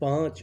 5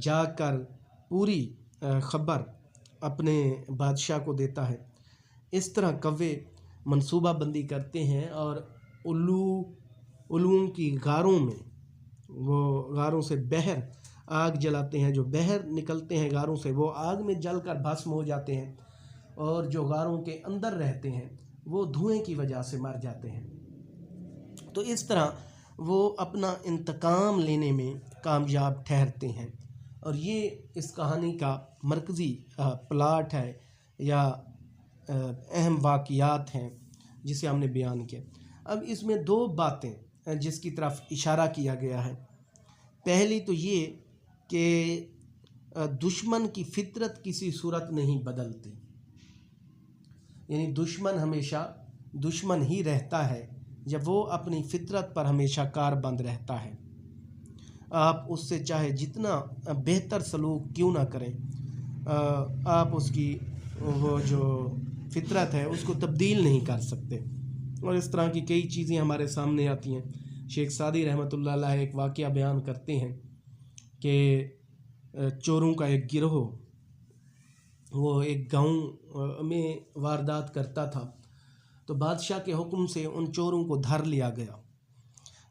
جا کر پوری خبر اپنے بادشاہ کو دیتا ہے۔ اس طرح کوے منصوبہ بندی کرتے ہیں اور علوم کی غاروں میں، وہ غاروں سے بہر آگ جلاتے ہیں، جو بہر نکلتے ہیں غاروں سے وہ آگ میں جل کر بھسم ہو جاتے ہیں، اور جو غاروں کے اندر رہتے ہیں وہ دھوئیں کی وجہ سے مر جاتے ہیں۔ تو اس طرح وہ اپنا انتقام لینے میں کامیاب ٹھہرتے ہیں، اور یہ اس کہانی کا مرکزی پلاٹ ہے یا اہم واقعات ہیں جسے ہم نے بیان کیا۔ اب اس میں دو باتیں جس کی طرف اشارہ کیا گیا ہے۔ پہلی تو یہ کہ دشمن کی فطرت کسی صورت نہیں بدلتی، یعنی دشمن ہمیشہ دشمن ہی رہتا ہے جب وہ اپنی فطرت پر ہمیشہ کاربند رہتا ہے۔ آپ اس سے چاہے جتنا بہتر سلوک کیوں نہ کریں، آپ اس کی وہ جو فطرت ہے اس کو تبدیل نہیں کر سکتے۔ اور اس طرح کی کئی چیزیں ہمارے سامنے آتی ہیں۔ شیخ سعدی رحمۃ اللہ علیہ ایک واقعہ بیان کرتے ہیں کہ چوروں کا ایک گروہ وہ ایک گاؤں میں واردات کرتا تھا، تو بادشاہ کے حکم سے ان چوروں کو دھر لیا گیا۔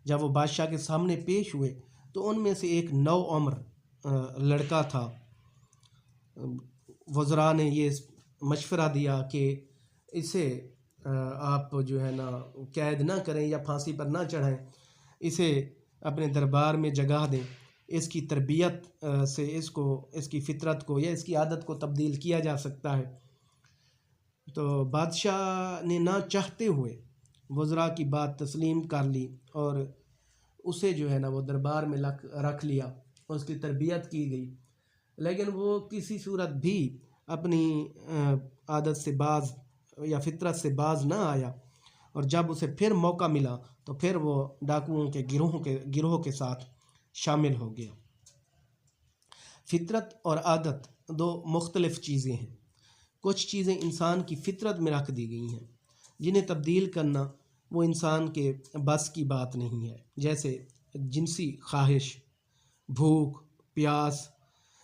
جب وہ بادشاہ کے سامنے پیش ہوئے تو ان میں سے ایک نوعمر لڑکا تھا۔ وزراء نے یہ مشورہ دیا کہ اسے آپ جو ہے نا قید نہ کریں یا پھانسی پر نہ چڑھائیں، اسے اپنے دربار میں جگہ دیں، اس کی تربیت سے اس کی فطرت کو یا اس کی عادت کو تبدیل کیا جا سکتا ہے۔ تو بادشاہ نے نہ چاہتے ہوئے وزراء کی بات تسلیم کر لی اور اسے جو ہے نا وہ دربار میں رکھ لیا، اس کی تربیت کی گئی، لیکن وہ کسی صورت بھی اپنی عادت سے باز یا فطرت سے باز نہ آیا، اور جب اسے پھر موقع ملا تو پھر وہ ڈاکوؤں کے گروہ کے ساتھ شامل ہو گیا۔ فطرت اور عادت دو مختلف چیزیں ہیں۔ کچھ چیزیں انسان کی فطرت میں رکھ دی گئی ہیں جنہیں تبدیل کرنا وہ انسان کے بس کی بات نہیں ہے، جیسے جنسی خواہش، بھوک، پیاس،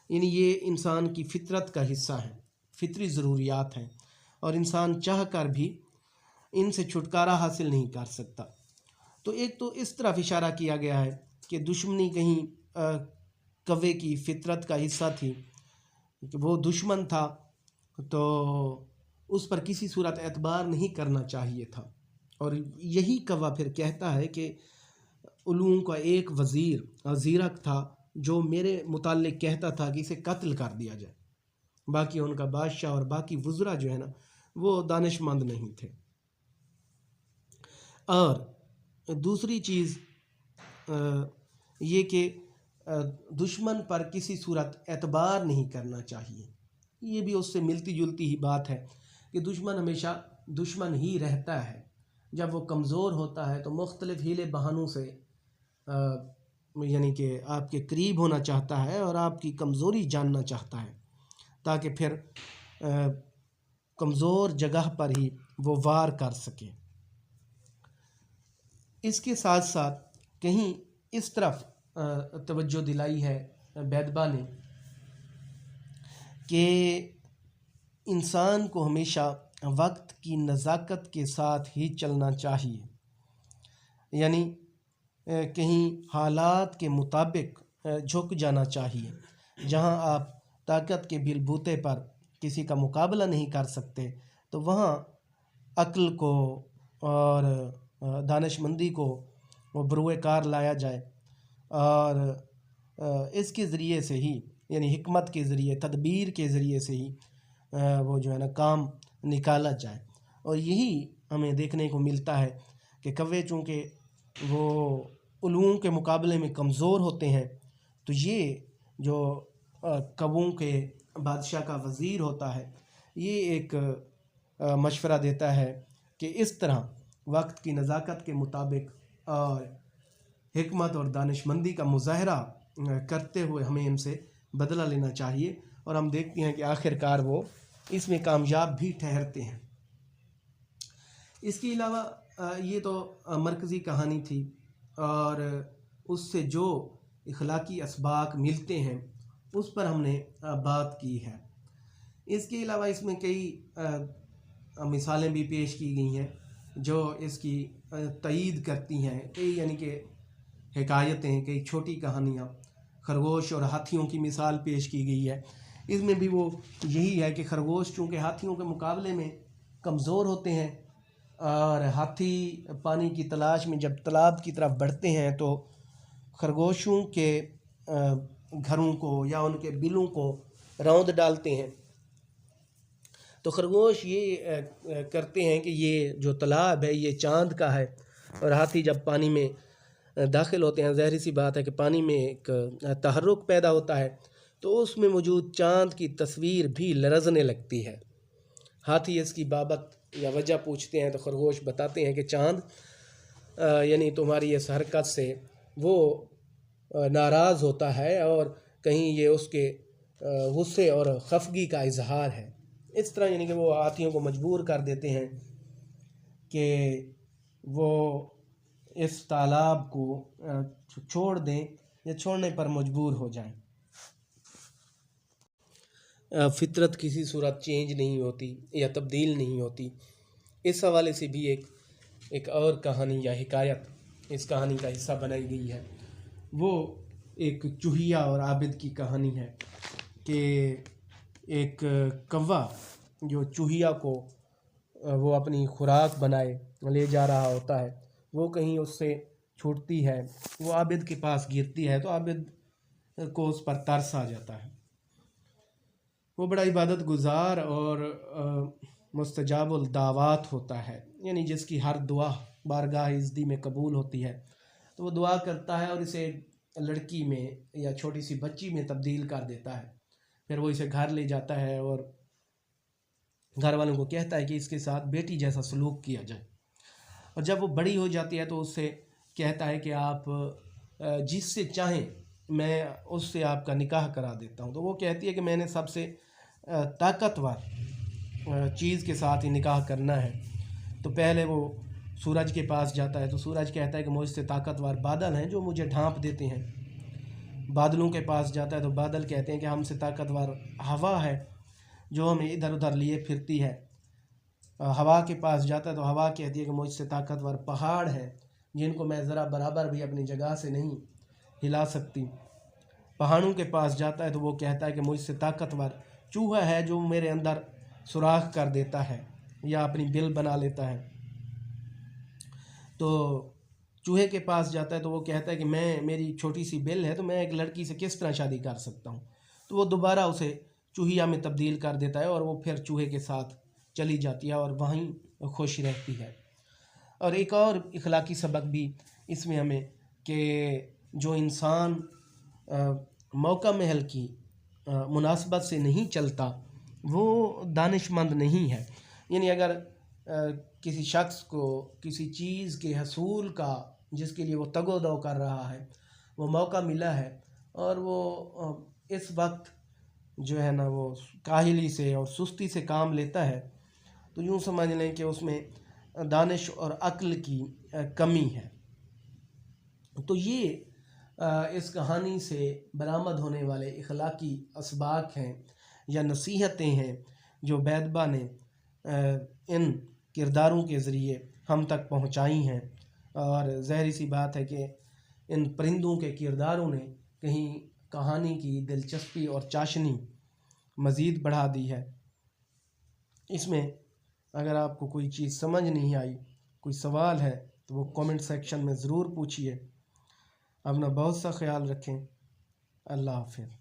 یعنی یہ انسان کی فطرت کا حصہ ہیں، فطری ضروریات ہیں، اور انسان چاہ کر بھی ان سے چھٹکارا حاصل نہیں کر سکتا۔ تو ایک تو اس طرف اشارہ کیا گیا ہے کہ دشمنی کہیں کوے کی فطرت کا حصہ تھی، کہ وہ دشمن تھا تو اس پر کسی صورت اعتبار نہیں کرنا چاہیے تھا، اور یہی کوا پھر کہتا ہے کہ علوم کا ایک وزیر زیرک تھا جو میرے متعلق کہتا تھا کہ اسے قتل کر دیا جائے، باقی ان کا بادشاہ اور باقی وزراء جو ہے نا وہ دانش مند نہیں تھے۔ اور دوسری چیز یہ کہ دشمن پر کسی صورت اعتبار نہیں کرنا چاہیے، یہ بھی اس سے ملتی جلتی ہی بات ہے کہ دشمن ہمیشہ دشمن ہی رہتا ہے، جب وہ کمزور ہوتا ہے تو مختلف ہیلے بہانوں سے یعنی کہ آپ کے قریب ہونا چاہتا ہے اور آپ کی کمزوری جاننا چاہتا ہے تاکہ پھر کمزور جگہ پر ہی وہ وار کر سکے۔ اس کے ساتھ ساتھ کہیں اس طرف توجہ دلائی ہے بیدبا نے کہ انسان کو ہمیشہ وقت کی نزاکت کے ساتھ ہی چلنا چاہیے، یعنی کہیں حالات کے مطابق جھک جانا چاہیے۔ جہاں آپ طاقت کے بل بوتے پر کسی کا مقابلہ نہیں کر سکتے تو وہاں عقل کو اور دانش مندی کو وہ بروئے کار لایا جائے، اور اس کے ذریعے سے ہی یعنی حکمت کے ذریعے، تدبیر کے ذریعے سے ہی وہ جو ہے نا کام نکالا جائے۔ اور یہی ہمیں دیکھنے کو ملتا ہے کہ کوے چونکہ وہ علوم کے مقابلے میں کمزور ہوتے ہیں، تو یہ جو کووں کے بادشاہ کا وزیر ہوتا ہے یہ ایک مشورہ دیتا ہے کہ اس طرح وقت کی نزاکت کے مطابق اور حکمت اور دانش مندی کا مظاہرہ کرتے ہوئے ہمیں ان سے بدلہ لینا چاہیے، اور ہم دیکھتے ہیں کہ آخر کار وہ اس میں کامیاب بھی ٹھہرتے ہیں۔ اس کے علاوہ یہ تو مرکزی کہانی تھی، اور اس سے جو اخلاقی اسباق ملتے ہیں اس پر ہم نے بات کی ہے۔ اس کے علاوہ اس میں کئی مثالیں بھی پیش کی گئی ہیں جو اس کی تائید کرتی ہیں، کئی یعنی کہ حکایتیں، کئی چھوٹی کہانیاں، خرگوش اور ہاتھیوں کی مثال پیش کی گئی ہے۔ اس میں بھی وہ یہی ہے کہ خرگوش چونکہ ہاتھیوں کے مقابلے میں کمزور ہوتے ہیں، اور ہاتھی پانی کی تلاش میں جب تالاب کی طرف بڑھتے ہیں تو خرگوشوں کے گھروں کو یا ان کے بلوں کو روند ڈالتے ہیں۔ تو خرگوش یہ کرتے ہیں کہ یہ جو تالاب ہے یہ چاند کا ہے، اور ہاتھی جب پانی میں داخل ہوتے ہیں، ظاہری سی بات ہے کہ پانی میں ایک تحرک پیدا ہوتا ہے، تو اس میں موجود چاند کی تصویر بھی لرزنے لگتی ہے۔ ہاتھی اس کی بابت یا وجہ پوچھتے ہیں تو خرگوش بتاتے ہیں کہ چاند یعنی تمہاری اس حرکت سے وہ ناراض ہوتا ہے، اور کہیں یہ اس کے غصے اور خفگی کا اظہار ہے۔ اس طرح یعنی کہ وہ ہاتھیوں کو مجبور کر دیتے ہیں کہ وہ اس تالاب کو چھوڑ دیں یا چھوڑنے پر مجبور ہو جائیں۔ فطرت کسی صورت چینج نہیں ہوتی یا تبدیل نہیں ہوتی۔ اس حوالے سے بھی ایک اور کہانی یا حکایت اس کہانی کا حصہ بنائی گئی ہے۔ وہ ایک چوہیا اور عابد کی کہانی ہے کہ ایک کوا جو چوہیا کو وہ اپنی خوراک بنائے لے جا رہا ہوتا ہے، وہ کہیں اس سے چھوٹتی ہے، وہ عابد کے پاس گرتی ہے، تو عابد کو اس پر ترس آ جاتا ہے۔ وہ بڑا عبادت گزار اور مستجاب الدعوات ہوتا ہے، یعنی جس کی ہر دعا بارگاہ عزتی میں قبول ہوتی ہے، تو وہ دعا کرتا ہے اور اسے لڑکی میں یا چھوٹی سی بچی میں تبدیل کر دیتا ہے۔ پھر وہ اسے گھر لے جاتا ہے اور گھر والوں کو کہتا ہے کہ اس کے ساتھ بیٹی جیسا سلوک کیا جائے، اور جب وہ بڑی ہو جاتی ہے تو اس سے کہتا ہے کہ آپ جس سے چاہیں میں اس سے آپ کا نکاح کرا دیتا ہوں۔ تو وہ کہتی ہے کہ میں نے سب سے طاقتور چیز کے ساتھ ہی نکاح کرنا ہے۔ تو پہلے وہ سورج کے پاس جاتا ہے، تو سورج کہتا ہے کہ مجھ سے طاقتور بادل ہیں جو مجھے ڈھانپ دیتے ہیں۔ بادلوں کے پاس جاتا ہے تو بادل کہتے ہیں کہ ہم سے طاقتور ہوا ہے جو ہمیں ادھر ادھر لیے پھرتی ہے۔ ہوا کے پاس جاتا ہے تو ہوا کہتی ہے کہ مجھ سے طاقتور پہاڑ ہیں جن کو میں ذرا برابر بھی اپنی جگہ سے نہیں ہلا سکتی۔ پہاڑوں کے پاس جاتا ہے تو وہ کہتا ہے کہ مجھ سے طاقتور چوہا ہے جو میرے اندر سوراخ کر دیتا ہے یا اپنی بل بنا لیتا ہے۔ تو چوہے کے پاس جاتا ہے تو وہ کہتا ہے کہ میری چھوٹی سی بل ہے تو میں ایک لڑکی سے کس طرح شادی کر سکتا ہوں۔ تو وہ دوبارہ اسے چوہیا میں تبدیل کر دیتا ہے اور وہ پھر چوہے کے ساتھ چلی جاتی ہے اور وہیں خوش رہتی ہے۔ اور ایک اور اخلاقی سبق بھی اس میں ہمیں کہ جو انسان موقع محل کی مناسبت سے نہیں چلتا وہ دانش مند نہیں ہے۔ یعنی اگر کسی شخص کو کسی چیز کے حصول کا جس کے لیے وہ تگ و دو کر رہا ہے وہ موقع ملا ہے اور وہ اس وقت جو ہے نا وہ کاہلی سے اور سستی سے کام لیتا ہے، تو یوں سمجھ لیں کہ اس میں دانش اور عقل کی کمی ہے۔ تو یہ اس کہانی سے برآمد ہونے والے اخلاقی اسباق ہیں یا نصیحتیں ہیں جو بیدبا نے ان کرداروں کے ذریعے ہم تک پہنچائی ہیں، اور ظاہری سی بات ہے کہ ان پرندوں کے کرداروں نے کہیں کہانی کی دلچسپی اور چاشنی مزید بڑھا دی ہے۔ اس میں اگر آپ کو کوئی چیز سمجھ نہیں آئی، کوئی سوال ہے تو وہ کومنٹ سیکشن میں ضرور پوچھیے۔ اپنا بہت سا خیال رکھیں۔ اللہ حافظ۔